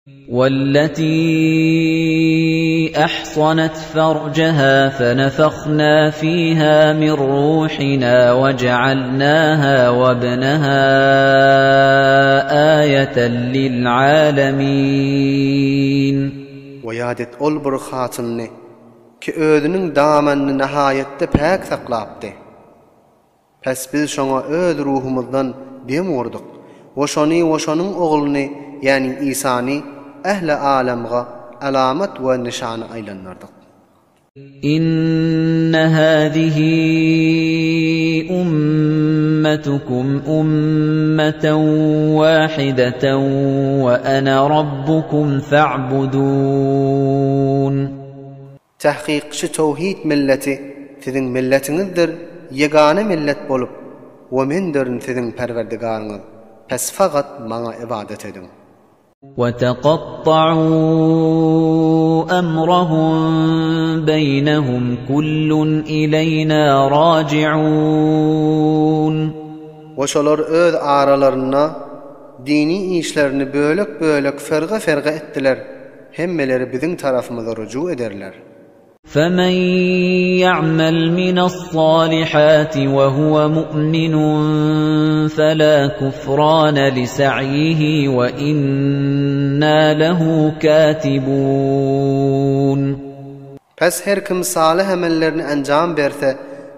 وَالَّتِي أَحْصَنَتْ فَرْجَهَا فَنَفَخْنَا فِيهَا مِن رُّوحِنَا وَجَعَلْنَاهَا وَابْنَهَا آيَةً لِلْعَالَمِينَ. وَيَادَتْ ol bir hatınny ki özünün damanını nihayetde pek saklapdy. Pes biz şoňa öz ruhumuzdan dem wurdyk. Oşonyň ogluny, yani İsany ähli alamga alamat we nişany aýlandyrdyk. İnne hâzihi ummatukum ummeten wâhideten ve ana rabbukum fa'budun. Tahqiq şu tawhid milleti siziň milletiňizdir, yegane millet bolup, we mendirin siziň perwerdigaryňyz. Pes faqat maňa ibadet edin. وَتَقَطَّعُوا أَمْرَهُم بَيْنَهُمْ كُلٌّ إِلَيْنَا رَاجِعُونَ. Oşolar öz aralaryna dini işlerini bölek ferga etdiler. Hemmeleri bizim tarafımıza rucu ederler. فَمَن يَعْمَلْ مِنَ الصَّالِحَاتِ وَهُوَ مُؤْمِنٌ فَلَا كُفْرَانَ لِسَعْيِهِ وَإِنَّا لَهُ كَاتِبُونَ. Pes her kim salih amellerini enjam berse,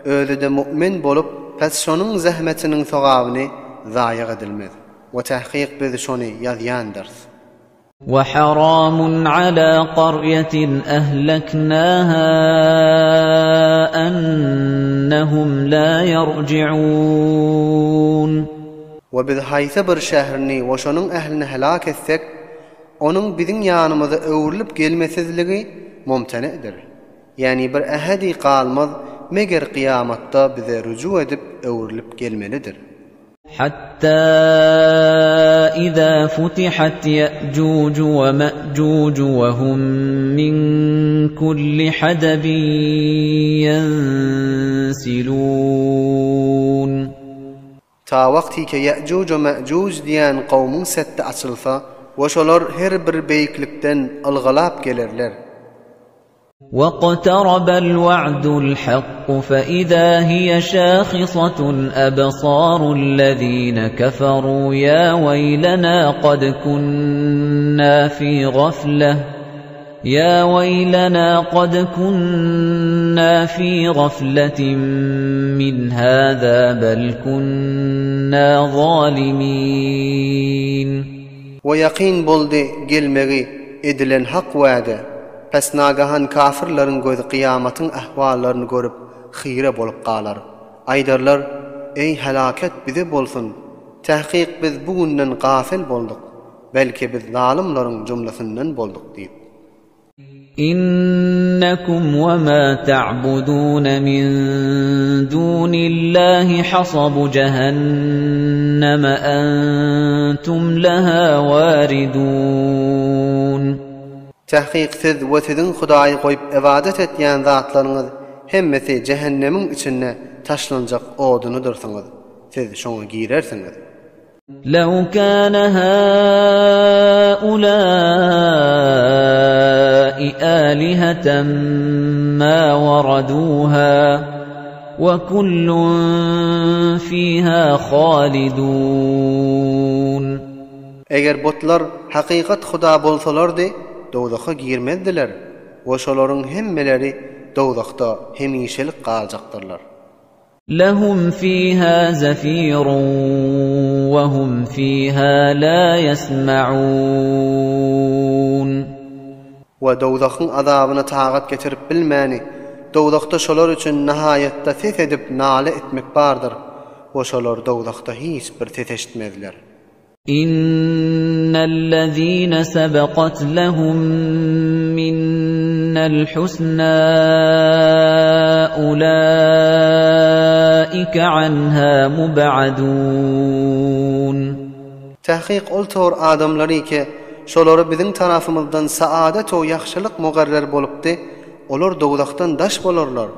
özü de mümin bolup, pes şonun zahmetinin sogabyny zayi edilmez. Ve tahqiq biz şonu yazýandyrys. وَحَرَامٌ عَلَى قَرْيَةٍ أَهْلَكْنَاهَا أَنَّهُمْ لَا يَرْجِعُونَ. وَبِذْ haýsy bir şäherni we şonuň ählini helak etsek, onuň biziň ýanymyza öwrülip gelmesizligi mumtanidir. Yani bir ähadi galmaz meger kıyamatda bize rucu edip öwrülip gelmelidir. حتى إذا فتحت يأجوج ومأجوج وهم من كل حدب ينسلون. Ta wagti ki Ya'juj ve Ma'juj diýen gowmyň setdi açylsa, oşolar her bir beýiklikden algalap gelerler. وَاقْتَرَبَ الْوَعْدُ الْحَقُّ فَإِذَا هِيَ شَاخِصَةٌ أَبْصَارُ الَّذِينَ كَفَرُوا يَا وَيْلَنَا قَدْ كُنَّا فِي غَفْلَةٍ مِّنْ هَذَا بَلْ كُنَّا ظَالِمِينَ. وَيَقِين boldy gelmegi edilen hak wa'de. Pes nagahan kafirlaryň gözi kıyamatyň ahwallaryny görüp hyra bolup galar. Aýdarlar: "Ey halaket bize bolsun. Tahqiq biz bu günden gafil bolduk. Belki biz zalimlaryň jumlasyndan bolduk" diýip. إِنَّكُمْ وَمَا تَعْبُدُونَ مِن دُونِ اللَّهِ حَصَبُ جَهَنَّمَ أَنْتُمْ لَهَا وَارِدُونَ. Tahqiq siz we siziň Hudaýy goýup ibadet etýän zatlaryňyz hemmesi cehennemiň içine taşlanjak oduny dursaňyz, siz şoňa girersiňiz. لَوْ كَانَ هَؤُلَاءِ آلِهَةً مَّا وَرَدُوهَا وَكُلٌّ فِيهَا خَالِدُونَ. Eger botlar haqiqat Huda bolsalardy, dowzaka girmezdiler. Oşolaryň hemmeleri dowzakda hemişelik galjaktyrlar. Lahum fiha zafirun wa hum fiha la yasma'un. Wa dowzakyň azabyny tagat getirip bilmäni, dowzakda şolar üçin nihayetde ses edip nale etmek bardyr. Oşolar dowzakda hiç bir ses eşitmezler. إِنَّ الَّذِينَ سَبَقَتْ لَهُم مِّنَّا الْحُسْنَى أُولَئِكَ عَنْهَا مُبْعَدُونَ. Tahqiq ol tor adamlary ki şolary biziň tarafymyzdan saadet we ýaxşylyk mugarrer bolupdy, olar dowlakdan daş bolarlar.